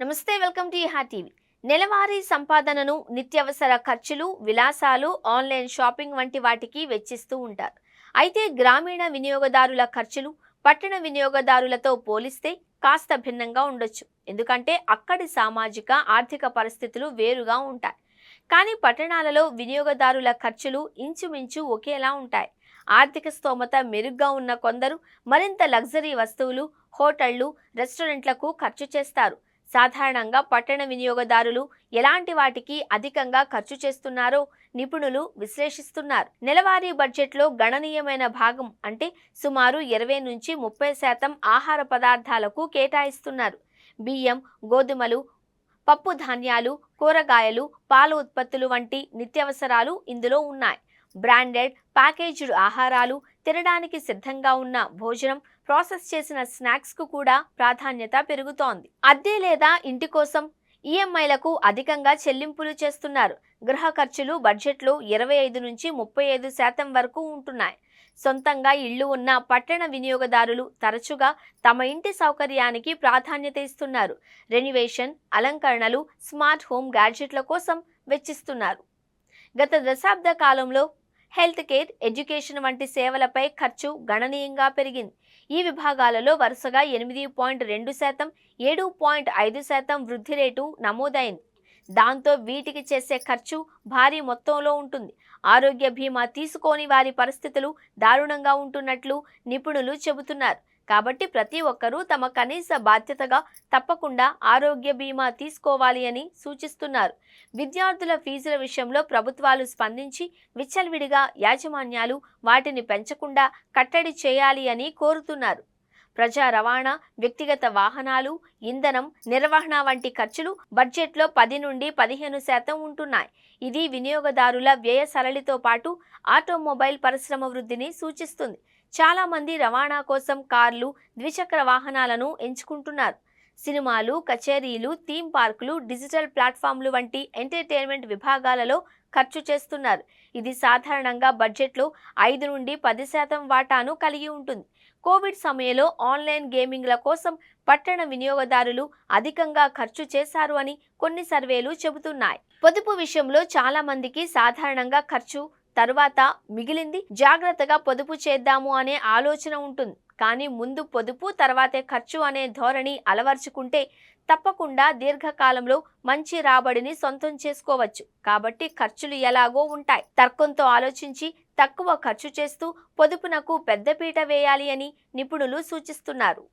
నమస్తే, welcome to ఈహా TV. నెలవారీ సంపాదనను నిత్యావసర ఖర్చులు, విలాసాలు, ఆన్లైన్ షాపింగ్ వంటి వాటికి వెచ్చిస్తూ ఉంటారు. అయితే గ్రామీణ వినియోగదారుల ఖర్చులు పట్టణ వినియోగదారులతో పోలిస్తే కాస్త భిన్నంగా ఉండొచ్చు. ఎందుకంటే అక్కడి సామాజిక, ఆర్థిక పరిస్థితులు వేరుగా ఉంటాయి. కానీ పట్టణాలలో వినియోగదారుల ఖర్చులు ఇంచుమించు ఒకేలా ఉంటాయి. ఆర్థిక స్తోమత మెరుగ్గా ఉన్న కొందరు మరింత లగ్జరీ వస్తువులు, హోటళ్లు, రెస్టారెంట్లకు ఖర్చు చేస్తారు. సాధారణంగా పట్టణ వినియోగదారులు ఎలాంటి వాటికి అధికంగా ఖర్చు చేస్తున్నారో నిపుణులు విశ్లేషిస్తున్నారు. నెలవారీ బడ్జెట్లో గణనీయమైన భాగం అంటే సుమారు 20 నుంచి 30% ఆహార పదార్థాలకు కేటాయిస్తున్నారు. బియ్యం, గోధుమలు, పప్పు ధాన్యాలు, కూరగాయలు, పాల ఉత్పత్తులు వంటి నిత్యావసరాలు ఇందులో ఉన్నాయి. బ్రాండెడ్, ప్యాకేజ్డ్ ఆహారాలు, తినడానికి సిద్ధంగా ఉన్న భోజనం, ప్రాసెస్ చేసిన స్నాక్స్ కు కూడా ప్రాధాన్యత పెరుగుతోంది. అద్దె లేదా ఇంటి కోసం ఈఎంఐలకు అధికంగా చెల్లింపులు చేస్తున్నారు. గృహ ఖర్చులు బడ్జెట్లో 25 నుంచి 35% వరకు ఉంటున్నాయి. సొంతంగా ఇళ్లు ఉన్న పట్టణ వినియోగదారులు తరచుగా తమ ఇంటి సౌకర్యానికి ప్రాధాన్యత ఇస్తున్నారు. రెనోవేషన్, అలంకరణలు, స్మార్ట్ హోమ్ గ్యాడ్జెట్ల కోసం వెచ్చిస్తున్నారు. గత దశాబ్ద కాలంలో హెల్త్ కేర్, ఎడ్యుకేషన్ వంటి సేవలపై ఖర్చు గణనీయంగా పెరిగింది. ఈ విభాగాలలో వరుసగా 8.2%, 7.5% వృద్ధి రేటు నమోదైంది. దాంతో వీటికి చేసే ఖర్చు భారీ మొత్తంలో ఉంటుంది. ఆరోగ్య బీమా తీసుకోని వారి పరిస్థితులు దారుణంగా ఉంటున్నట్లు నిపుణులు చెబుతున్నారు. కాబట్టి ప్రతి ఒక్కరూ తమ కనీస బాధ్యతగా తప్పకుండా ఆరోగ్య బీమా తీసుకోవాలి అని సూచిస్తున్నారు. విద్యార్థుల ఫీజుల విషయంలో ప్రభుత్వాలు స్పందించి విచ్చలవిడిగా యాజమాన్యాలు వాటిని పెంచకుండా కట్టడి చేయాలి అని కోరుతున్నారు. ప్రజా రవాణా, వ్యక్తిగత వాహనాలు, ఇంధనం, నిర్వహణ వంటి ఖర్చులు బడ్జెట్లో 10 నుండి 15% ఉంటున్నాయి. ఇది వినియోగదారుల వ్యయ సరళితో పాటు ఆటోమొబైల్ పరిశ్రమ వృద్ధిని సూచిస్తుంది. చాలా మంది రవాణా కోసం కార్లు, ద్విచక్ర వాహనాలను ఎంచుకుంటున్నారు. సినిమాలు, కచేరీలు, థీమ్ పార్కులు, డిజిటల్ ప్లాట్ఫామ్లు వంటి ఎంటర్టైన్మెంట్ విభాగాలలో ఖర్చు చేస్తున్నారు. ఇది సాధారణంగా బడ్జెట్లో 5 నుండి 10% వాటాను కలిగి ఉంటుంది. కోవిడ్ సమయంలో ఆన్లైన్ గేమింగ్ల కోసం పట్టణ వినియోగదారులు అధికంగా ఖర్చు చేశారు అని కొన్ని సర్వేలు చెబుతున్నాయి. పొదుపు విషయంలో చాలా మందికి సాధారణంగా ఖర్చు తరువాత మిగిలింది జాగ్రత్తగా పొదుపు చేద్దాము అనే ఆలోచన ఉంటుంది. కానీ ముందు పొదుపు తర్వాతే ఖర్చు అనే ధోరణి అలవర్చుకుంటే తప్పకుండా దీర్ఘకాలంలో మంచి రాబడిని సొంతం చేసుకోవచ్చు. కాబట్టి ఖర్చులు ఎలాగో ఉంటాయి. తర్కంతో ఆలోచించి తక్కువ ఖర్చు చేస్తూ పొదుపునకు పెద్దపీట వేయాలి అని నిపుణులు సూచిస్తున్నారు.